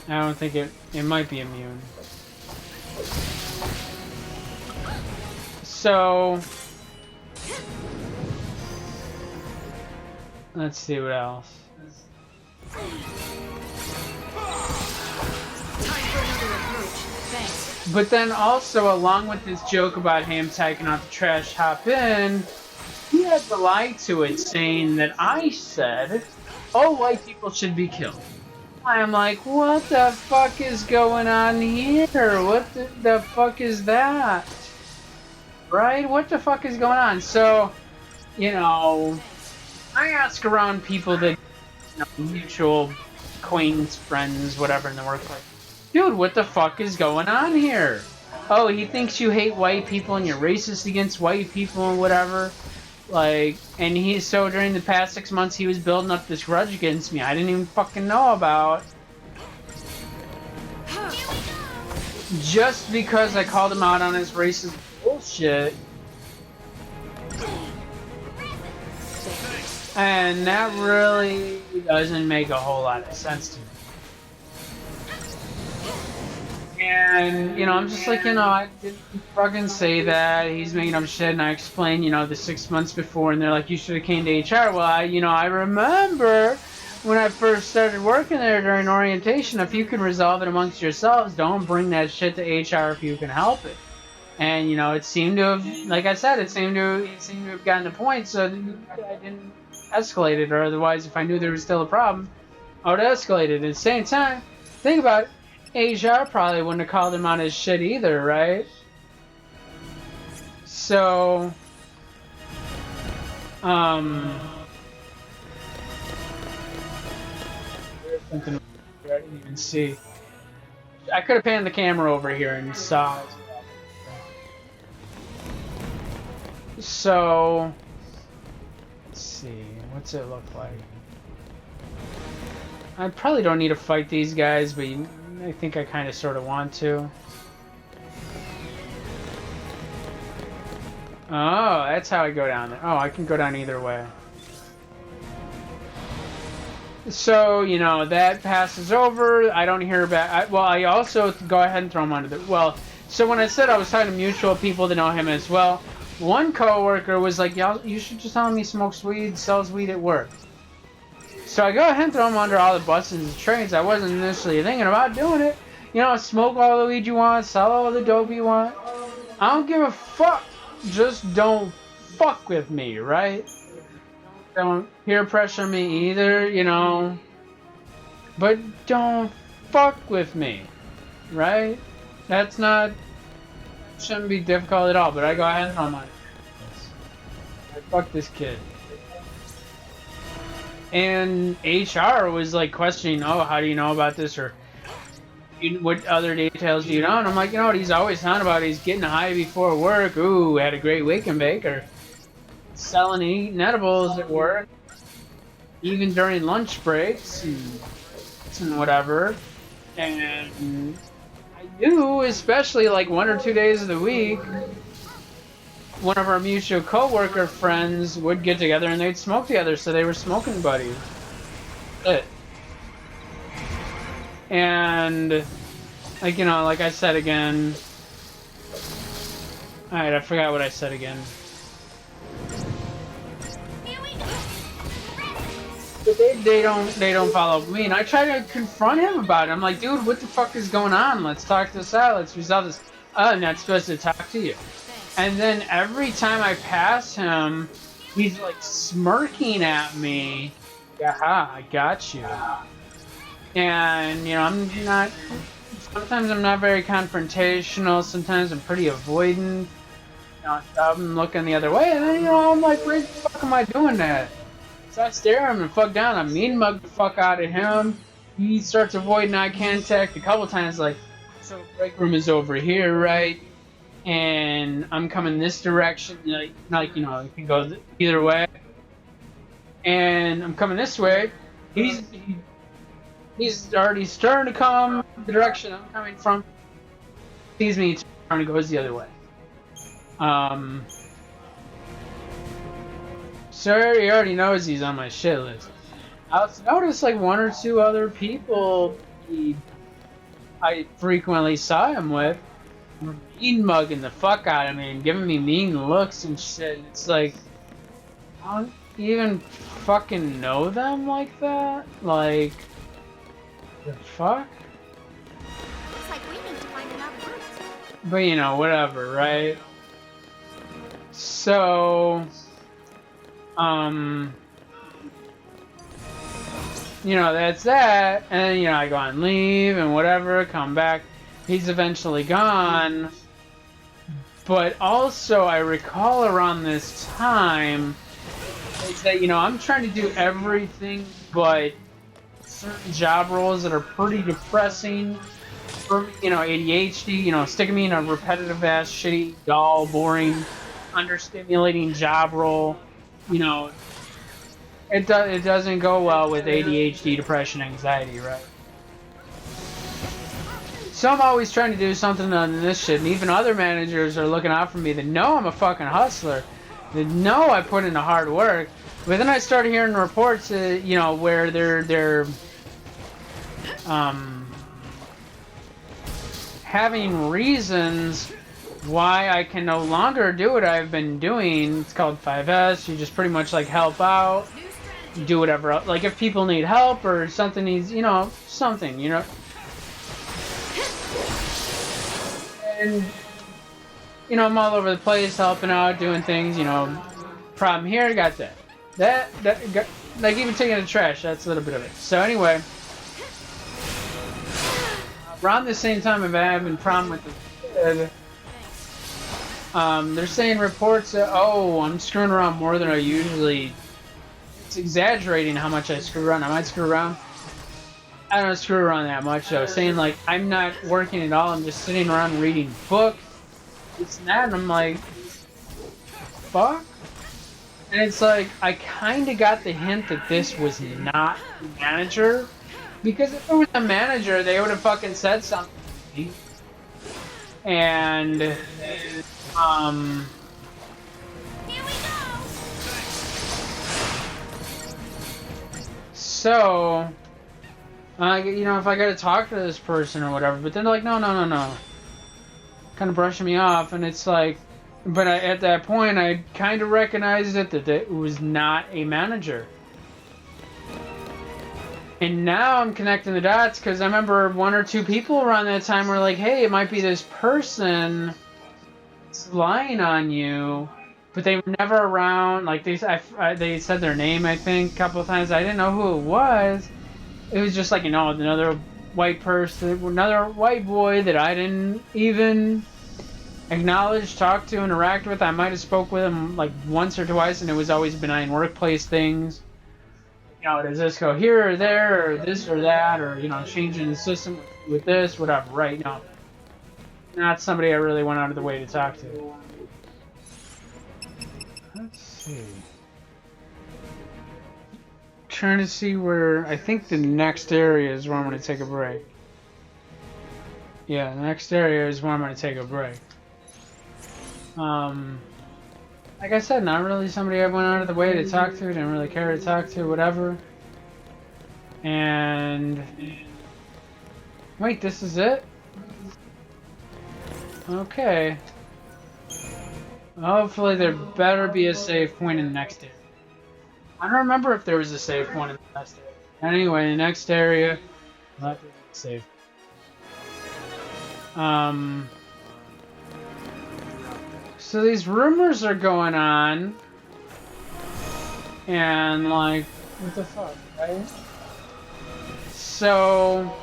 I don't think it might be immune. So let's see what else. But then also, along with this joke about him taking out the trash hop in, he had to lie to it, saying that I said all white people should be killed. I'm like, what the fuck is going on here? What the fuck is that? Right? What the fuck is going on? So, you know, I ask around people that, mutual acquaintance, friends, whatever in the workplace. Dude, what the fuck is going on here? Oh, he thinks you hate white people and you're racist against white people and whatever. Like, and so during the past 6 months, he was building up this grudge against me I didn't even fucking know about. Just because I called him out on his racist bullshit. And that really doesn't make a whole lot of sense to me. And, I'm just like, I didn't fucking say that. He's making up shit, and I explained, the 6 months before, and they're like, you should have came to HR. Well, I remember when I first started working there during orientation, if you can resolve it amongst yourselves, don't bring that shit to HR if you can help it. And, it seemed to have, like I said, it seemed to have gotten the point, so I didn't escalate it, or otherwise, if I knew there was still a problem, I would escalate it. At the same time, think about it. HR probably wouldn't have called him on his shit either, right? So, there's something I didn't even see. I could have panned the camera over here and saw it. So, let's see, what's it look like? I probably don't need to fight these guys, but I think I kind of sort of want to. Oh, that's how I go down there. Oh, I can go down either way. So, that passes over. I don't hear back. I also go ahead and throw him under the... Well, so when I said I was talking to mutual people that know him as well, one coworker was like, you should just tell him he smokes weed, sells weed at work. So I go ahead and throw him under all the buses and trades. I wasn't initially thinking about doing it. Smoke all the weed you want, sell all the dope you want. I don't give a fuck. Just don't fuck with me, right? Don't peer pressure me either, But don't fuck with me, right? Shouldn't be difficult at all, but I go ahead and throw him under. Fuck this kid. And HR was like questioning, oh, how do you know about this? Or what other details do you know? And I'm like, what he's always talking about? He's getting high before work. Ooh, had a great wake and bake. Or selling and eating edibles at work. Even during lunch breaks and whatever. And I do, especially like 1 or 2 days of the week, one of our mutual co-worker friends would get together and they'd smoke together, so they were smoking buddies. And like I said again. Alright, I forgot what I said again. But they don't follow me, and I try to confront him about it. I'm like, dude, what the fuck is going on? Let's talk this out. Let's resolve this. I'm not supposed to talk to you. And then every time I pass him, he's like smirking at me. Yaha, I got you. And, sometimes I'm not very confrontational. Sometimes I'm pretty avoidant. I'm looking the other way. And then, I'm like, where the fuck am I doing that? So I stare him and fuck down. I mean mug the fuck out of him. He starts avoiding eye contact a couple times, like, so break room is over here, right? And I'm coming this direction, it can go either way. And I'm coming this way. He's already starting to come the direction I'm coming from. Sees me turn and goes the other way. So he already knows he's on my shit list. I'll notice like 1 or 2 other people be I frequently saw him with were mean mugging the fuck out of me and giving me mean looks and shit. It's like, I don't even fucking know them like that. Like, the fuck? Looks like we need to find another route. But you know, whatever, right? So, you know, that's that, and you know, I go on leave and whatever, come back. He's eventually gone, but also I recall around this time is that, you know, I'm trying to do everything but certain job roles that are pretty depressing for me, you know, ADHD, you know, sticking me in a repetitive ass, shitty, dull, boring, understimulating job role, you know, it doesn't go well with ADHD, depression, anxiety, right? So I'm always trying to do something on this shit, and even other managers are looking out for me that know I'm a fucking hustler, that know I put in the hard work. But then I started hearing reports, you know, where they're having reasons why I can no longer do what I've been doing. It's called 5S. You just pretty much like help out, do whatever. Like if people need help or something needs, you know, something, you know. And, you know, I'm all over the place helping out, doing things, you know. Problem here, got that. Got, like even taking the trash, that's a little bit of it. So anyway, around the same time I'm having problem with the kid, they're saying reports that, oh, I'm screwing around more than I usually. It's exaggerating how much I screw around. I might screw around. I don't screw around that much though. Saying like I'm not working at all. I'm just sitting around reading books. It's that, and I'm like, fuck. And it's like I kind of got the hint that this was not the manager, because if it was a manager, they would have fucking said something to me. And Here we go. so. You know, if I gotta talk to this person or whatever, but they're like, no, kind of brushing me off, and it's like, but at that point, I kind of recognized it that it was not a manager. And now I'm connecting the dots, because I remember one or two people around that time were like, hey, it might be this person that's lying on you, but they were never around. Like, they said their name, I think, a couple of times. I didn't know who it was. It was just like, you know, another white person, another white boy that I didn't even acknowledge, talk to, interact with. I might have spoke with him like once or twice, and it was always benign workplace things. You know, does this go here or there, or this or that, or, you know, changing the system with this, whatever, right? No. Not somebody I really went out of the way to talk to. Let's see. Trying to see where I think the next area is where I'm going to take a break. Yeah, the next area is where I'm going to take a break. Like I said, not really somebody I went out of the way to talk to, didn't really care to talk to, whatever. And wait, this is it? Okay. Hopefully there better be a save point in the next area. I don't remember if there was a save point in the next area. Anyway, the next area, let me save. So these rumors are going on, and like, what the fuck, right? So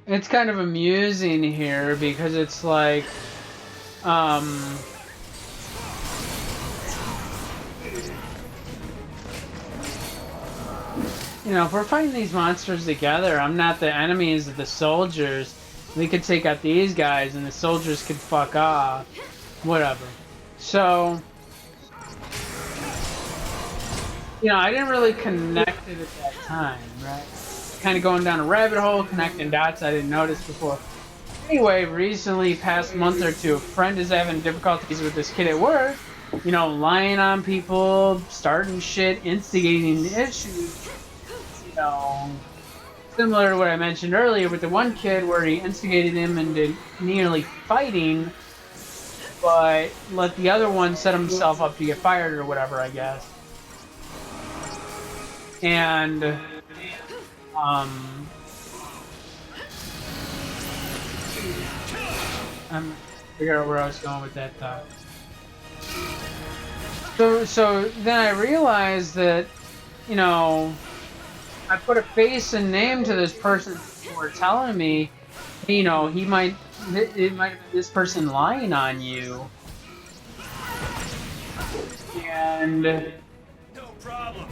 it's kind of amusing here because it's like, you know, if we're fighting these monsters together, I'm not the enemies of the soldiers. We could take out these guys and the soldiers could fuck off. Whatever. So, you know, I didn't really connect it at that time, right? Kind of going down a rabbit hole, connecting dots I didn't notice before. Anyway, recently, past month or two, a friend is having difficulties with this kid at work, you know, lying on people, starting shit, instigating issues, you know, similar to what I mentioned earlier with the one kid where he instigated him into nearly fighting, but let the other one set himself up to get fired or whatever, I guess. And, I'm figure out where I was going with that thought. So then I realized that, you know, I put a face and name to this person who were telling me, you know, it might have been this person lying on you. And No problem.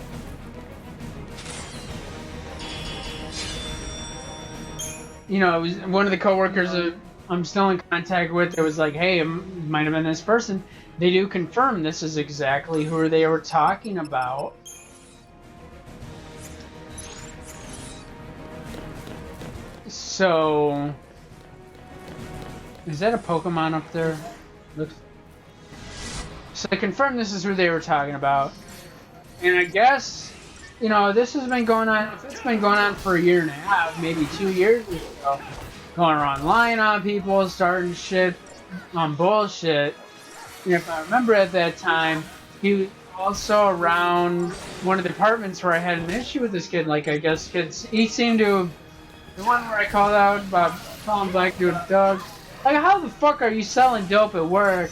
you know, it was one of the coworkers that I'm still in contact with that was like, hey, it might have been this person. They do confirm this is exactly who they were talking about. So, is that a Pokemon up there? Looks. So they confirmed this is who they were talking about. And I guess, you know, this has been going on, if it's been going on for a year and a half, maybe 2 years or so, going around lying on people, starting shit on bullshit. And if I remember at that time, he was also around one of the departments where I had an issue with this kid. Like, I guess kids, he seemed to, the one where I called out about calling black dude a thug. Like, how the fuck are you selling dope at work?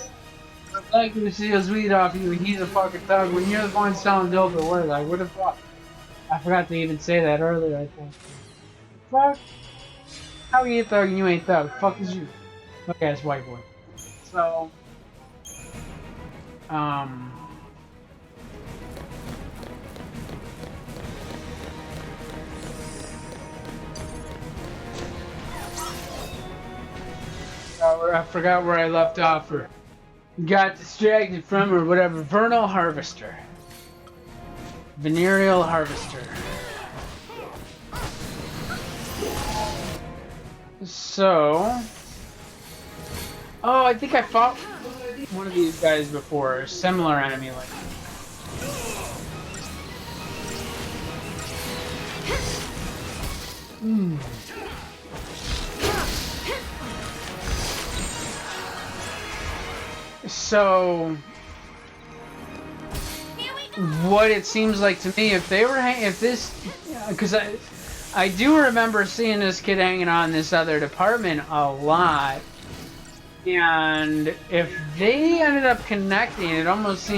If black dude steals weed off you, he's a fucking thug. When you're the one selling dope at work, like, what the fuck? I forgot to even say that earlier, I think. Fuck? How are you a thug and you ain't thug? Fuck is you? Fuck ass white boy. So, I forgot where I left off or got distracted from or whatever. Vernal Harvester. Venereal Harvester. So, oh, I think I fought one of these guys before, a similar enemy like that. So, what it seems like to me, if they were, if this, because I do remember seeing this kid hanging on this other department a lot, and if they ended up connecting, it almost seems